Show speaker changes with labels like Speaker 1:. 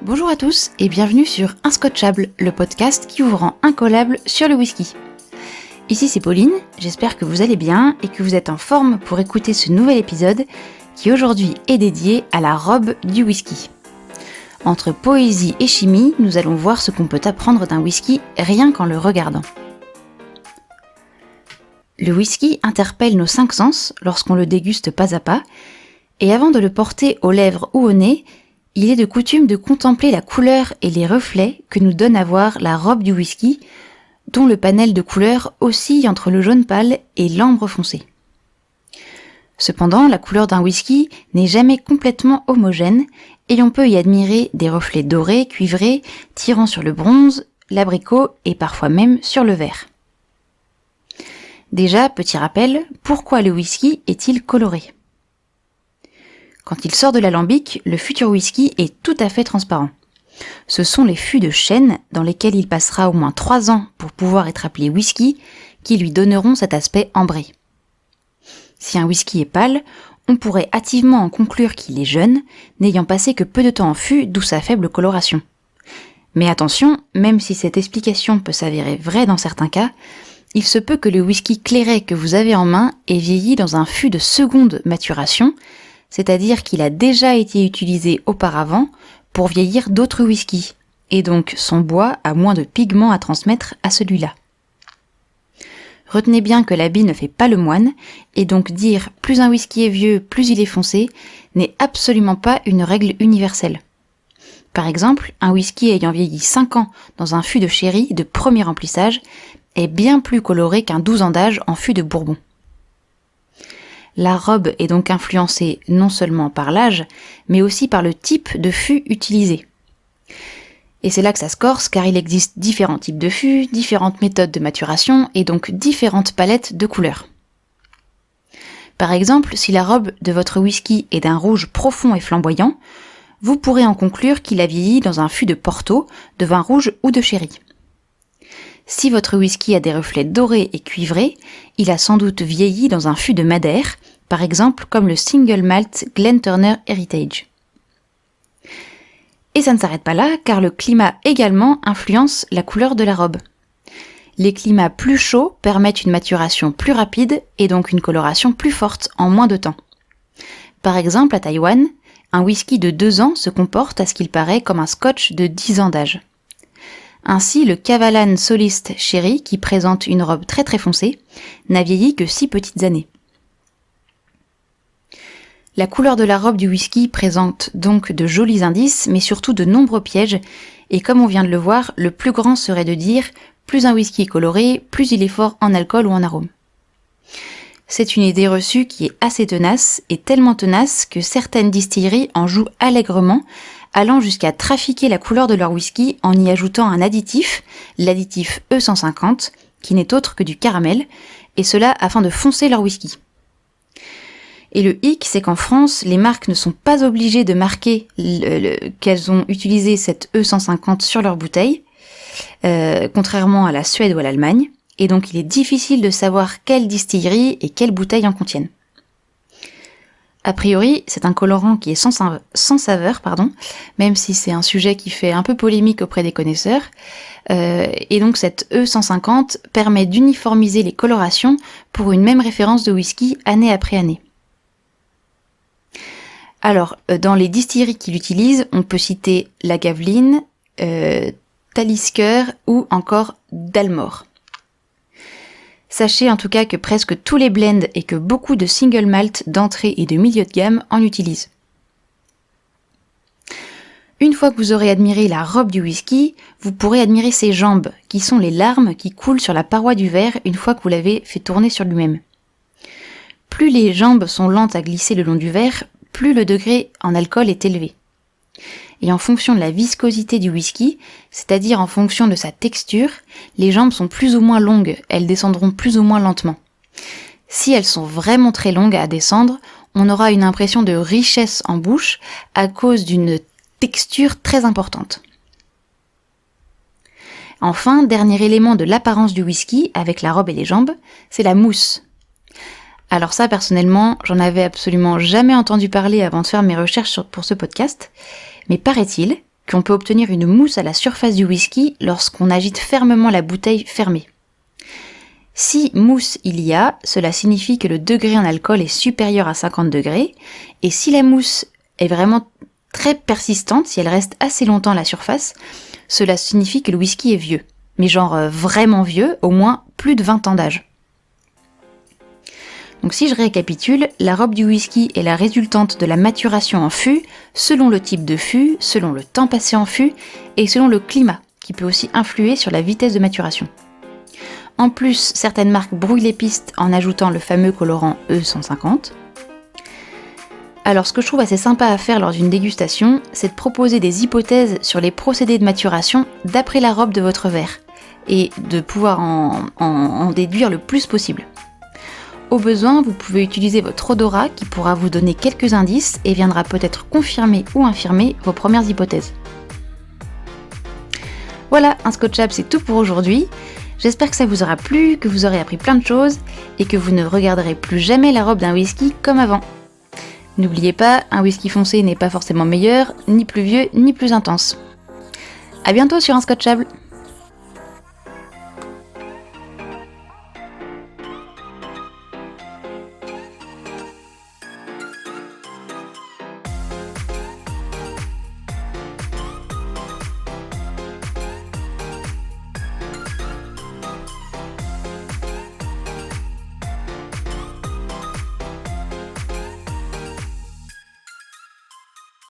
Speaker 1: Bonjour à tous et bienvenue sur Inscotchable, le podcast qui vous rend incollable sur le whisky. Ici c'est Pauline, j'espère que vous allez bien et que vous êtes en forme pour écouter ce nouvel épisode qui aujourd'hui est dédié à la robe du whisky. Entre poésie et chimie, nous allons voir ce qu'on peut apprendre d'un whisky rien qu'en le regardant. Le whisky interpelle nos 5 sens lorsqu'on le déguste pas à pas, et avant de le porter aux lèvres ou au nez, il est de coutume de contempler la couleur et les reflets que nous donne à voir la robe du whisky, dont le panel de couleurs oscille entre le jaune pâle et l'ambre foncé. Cependant, la couleur d'un whisky n'est jamais complètement homogène, et on peut y admirer des reflets dorés, cuivrés, tirant sur le bronze, l'abricot et parfois même sur le vert. Déjà, petit rappel, pourquoi le whisky est-il coloré ? Quand il sort de l'alambic, le futur whisky est tout à fait transparent. Ce sont les fûts de chêne, dans lesquels il passera au moins 3 ans pour pouvoir être appelé whisky, qui lui donneront cet aspect ambré. Si un whisky est pâle, on pourrait hâtivement en conclure qu'il est jeune, n'ayant passé que peu de temps en fût, d'où sa faible coloration. Mais attention, même si cette explication peut s'avérer vraie dans certains cas, il se peut que le whisky clairet que vous avez en main ait vieilli dans un fût de seconde maturation, c'est-à-dire qu'il a déjà été utilisé auparavant pour vieillir d'autres whiskies, et donc son bois a moins de pigments à transmettre à celui-là. Retenez bien que l'habit ne fait pas le moine, et donc dire plus un whisky est vieux, plus il est foncé, n'est absolument pas une règle universelle. Par exemple, un whisky ayant vieilli 5 ans dans un fût de sherry de premier remplissage est bien plus coloré qu'un 12 ans d'âge en fût de bourbon. La robe est donc influencée non seulement par l'âge, mais aussi par le type de fût utilisé. Et c'est là que ça se corse, car il existe différents types de fûts, différentes méthodes de maturation, et donc différentes palettes de couleurs. Par exemple, si la robe de votre whisky est d'un rouge profond et flamboyant, vous pourrez en conclure qu'il a vieilli dans un fût de Porto, de vin rouge ou de sherry. Si votre whisky a des reflets dorés et cuivrés, il a sans doute vieilli dans un fût de Madère, par exemple comme le Single Malt Glenturner Heritage. Et ça ne s'arrête pas là, car le climat également influence la couleur de la robe. Les climats plus chauds permettent une maturation plus rapide et donc une coloration plus forte en moins de temps. Par exemple, à Taïwan, un whisky de 2 ans se comporte à ce qu'il paraît comme un scotch de 10 ans d'âge. Ainsi, le Kavalan Solist Sherry, qui présente une robe très très foncée, n'a vieilli que 6 petites années. La couleur de la robe du whisky présente donc de jolis indices, mais surtout de nombreux pièges, et comme on vient de le voir, le plus grand serait de dire plus un whisky est coloré, plus il est fort en alcool ou en arôme. C'est une idée reçue qui est assez tenace, et tellement tenace que certaines distilleries en jouent allègrement, allant jusqu'à trafiquer la couleur de leur whisky en y ajoutant un additif, l'additif E150, qui n'est autre que du caramel, et cela afin de foncer leur whisky. Et le hic, c'est qu'en France, les marques ne sont pas obligées de marquer qu'elles ont utilisé cette E150 sur leur bouteille, contrairement à la Suède ou à l'Allemagne, et donc il est difficile de savoir quelle distillerie et quelle bouteille en contiennent. A priori, c'est un colorant qui est sans saveur, même si c'est un sujet qui fait un peu polémique auprès des connaisseurs. Et donc cette E150 permet d'uniformiser les colorations pour une même référence de whisky année après année. Alors, dans les distilleries qui l'utilisent, on peut citer Lagavulin, Talisker ou encore Dalmore. Sachez en tout cas que presque tous les blends et que beaucoup de single malt d'entrée et de milieu de gamme en utilisent. Une fois que vous aurez admiré la robe du whisky, vous pourrez admirer ses jambes, qui sont les larmes qui coulent sur la paroi du verre une fois que vous l'avez fait tourner sur lui-même. Plus les jambes sont lentes à glisser le long du verre, plus le degré en alcool est élevé. Et en fonction de la viscosité du whisky, c'est-à-dire en fonction de sa texture, les jambes sont plus ou moins longues, elles descendront plus ou moins lentement. Si elles sont vraiment très longues à descendre, on aura une impression de richesse en bouche à cause d'une texture très importante. Enfin, dernier élément de l'apparence du whisky avec la robe et les jambes, c'est la mousse. Alors ça, personnellement, j'en avais absolument jamais entendu parler avant de faire mes recherches pour ce podcast, mais paraît-il qu'on peut obtenir une mousse à la surface du whisky lorsqu'on agite fermement la bouteille fermée. Si mousse il y a, cela signifie que le degré en alcool est supérieur à 50 degrés, et si la mousse est vraiment très persistante, si elle reste assez longtemps à la surface, cela signifie que le whisky est vieux, mais genre vraiment vieux, au moins plus de 20 ans d'âge. Donc si je récapitule, la robe du whisky est la résultante de la maturation en fût, selon le type de fût, selon le temps passé en fût, et selon le climat, qui peut aussi influer sur la vitesse de maturation. En plus, certaines marques brouillent les pistes en ajoutant le fameux colorant E150. Alors ce que je trouve assez sympa à faire lors d'une dégustation, c'est de proposer des hypothèses sur les procédés de maturation d'après la robe de votre verre, et de pouvoir en déduire le plus possible. Au besoin, vous pouvez utiliser votre odorat qui pourra vous donner quelques indices et viendra peut-être confirmer ou infirmer vos premières hypothèses. Voilà, un Scotchable, c'est tout pour aujourd'hui. J'espère que ça vous aura plu, que vous aurez appris plein de choses et que vous ne regarderez plus jamais la robe d'un whisky comme avant. N'oubliez pas, un whisky foncé n'est pas forcément meilleur, ni plus vieux, ni plus intense. À bientôt sur un Scotchable.